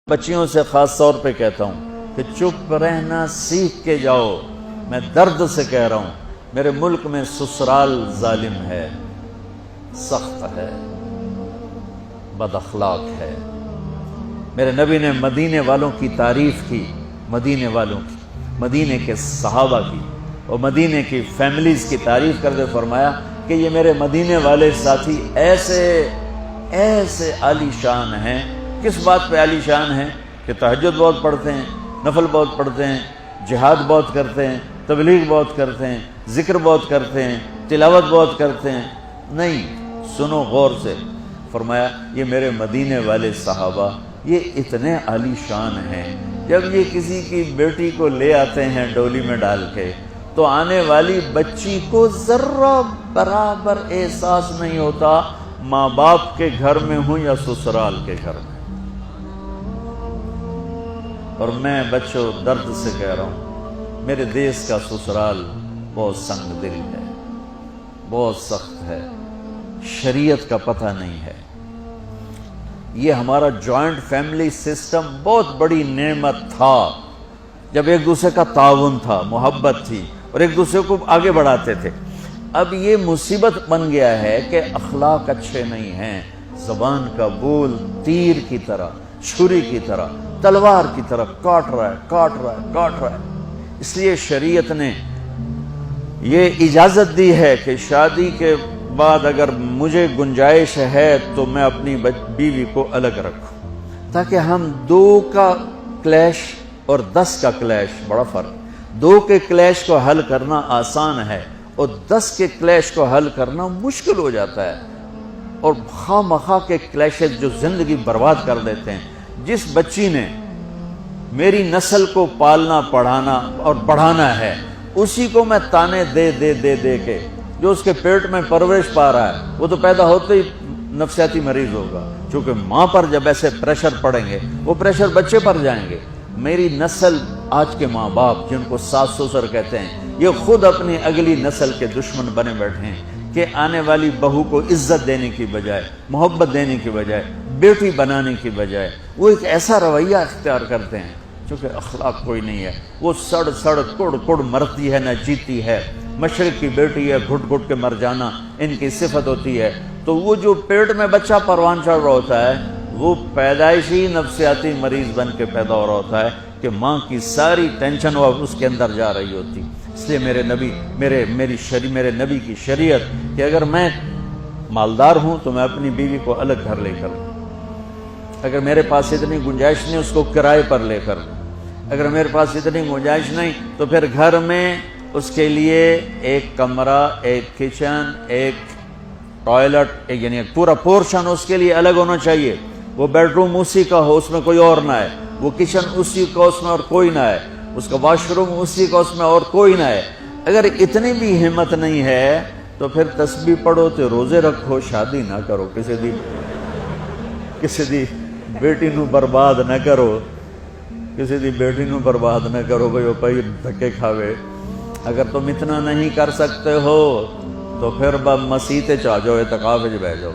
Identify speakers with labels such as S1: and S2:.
S1: بچیوں سے خاص طور پہ کہتا ہوں کہ چپ رہنا سیکھ کے جاؤ. میں درد سے کہہ رہا ہوں، میرے ملک میں سسرال ظالم ہے، سخت ہے، بد اخلاق ہے. میرے نبی نے مدینے والوں کی تعریف کی، مدینے والوں کی، مدینے کے صحابہ کی اور مدینے کی فیملیز کی تعریف کرتے فرمایا کہ یہ میرے مدینے والے ساتھی ایسے عالی شان ہیں. کس بات پہ عالی شان ہیں؟ کہ تہجد بہت پڑھتے ہیں، نفل بہت پڑھتے ہیں، جہاد بہت کرتے ہیں، تبلیغ بہت کرتے ہیں، ذکر بہت کرتے ہیں، تلاوت بہت کرتے ہیں. نہیں، سنو غور سے. فرمایا یہ میرے مدینے والے صحابہ یہ اتنے عالی شان ہیں، جب یہ کسی کی بیٹی کو لے آتے ہیں ڈولی میں ڈال کے تو آنے والی بچی کو ذرہ برابر احساس نہیں ہوتا ماں باپ کے گھر میں ہوں یا سسرال کے گھر میں. اور میں بچوں درد سے کہہ رہا ہوں، میرے دیس کا سسرال بہت سنگ دل ہے، بہت سخت ہے، شریعت کا پتہ نہیں ہے. یہ ہمارا جوائنٹ فیملی سسٹم بہت بڑی نعمت تھا، جب ایک دوسرے کا تعاون تھا، محبت تھی اور ایک دوسرے کو آگے بڑھاتے تھے. اب یہ مصیبت بن گیا ہے کہ اخلاق اچھے نہیں ہیں، زبان کا بول تیر کی طرح، چھری کی طرح، تلوار کی طرح کاٹ رہا ہے. اس لیے شریعت نے یہ اجازت دی ہے کہ شادی کے بعد اگر مجھے گنجائش ہے تو میں اپنی بیوی کو الگ رکھوں، تاکہ ہم 2 کا کلیش اور 10 کا کلیش، بڑا فرق. 2 کے کلیش کو حل کرنا آسان ہے اور 10 کے کلیش کو حل کرنا مشکل ہو جاتا ہے. اور خواہ مخواہ کے کلیشز جو زندگی برباد کر دیتے ہیں. جس بچی نے میری نسل کو پالنا پڑھانا اور بڑھانا ہے، اسی کو میں تانے دے کے جو اس کے پیٹ میں پرورش پا رہا ہے وہ تو پیدا ہوتے ہی نفسیاتی مریض ہوگا. چونکہ ماں پر جب ایسے پریشر پڑیں گے وہ پریشر بچے پر جائیں گے. میری نسل، آج کے ماں باپ جن کو ساس سسر کہتے ہیں، یہ خود اپنی اگلی نسل کے دشمن بنے بیٹھے ہیں کہ آنے والی بہو کو عزت دینے کی بجائے، محبت دینے کی بجائے، بیٹی بنانے کی بجائے وہ ایک ایسا رویہ اختیار کرتے ہیں. چونکہ اخلاق کوئی نہیں ہے، وہ سڑ کڑ مرتی ہے، نہ جیتی ہے. مشرق کی بیٹی ہے، گھٹ گھٹ کے مر جانا ان کی صفت ہوتی ہے. تو وہ جو پیٹ میں بچہ پروان چڑھ رہا ہوتا ہے وہ پیدائشی نفسیاتی مریض بن کے پیدا ہو رہا ہوتا ہے کہ ماں کی ساری ٹینشن وہ اس کے اندر جا رہی ہوتی. اس لیے میرے نبی کی شریعت کہ اگر میں مالدار ہوں تو میں اپنی بیوی کو الگ گھر لے کر لوں. اگر میرے پاس اتنی گنجائش نہیں اس کو کرائے پر لے کر لوں. اگر میرے پاس اتنی گنجائش نہیں تو پھر گھر میں اس کے لیے ایک کمرہ، ایک کچن، ایک ٹوائلٹ، یعنی ایک پورا پورشن اس کے لیے الگ ہونا چاہیے. وہ بیڈ روم اسی کا ہو، اس میں کوئی اور نہ ہے. وہ کچن اسی کا، اس میں اور کوئی نہ ہے. اس کا واش روم اسی کا، اس میں اور کوئی نہ ہے. اگر اتنی بھی ہمت نہیں ہے تو پھر تسبیح پڑھو تے روزے رکھو، شادی نہ کرو. کسی دی بیٹی نو برباد نہ کرو، کسی دی بیٹی نو برباد نہ کرو بھائی وہ پائی دھکے کھاوے. اگر تم اتنا نہیں کر سکتے ہو تو پھر مسیح تے چاہ جاؤ، اعتکاف وچ بیٹھ جاؤ.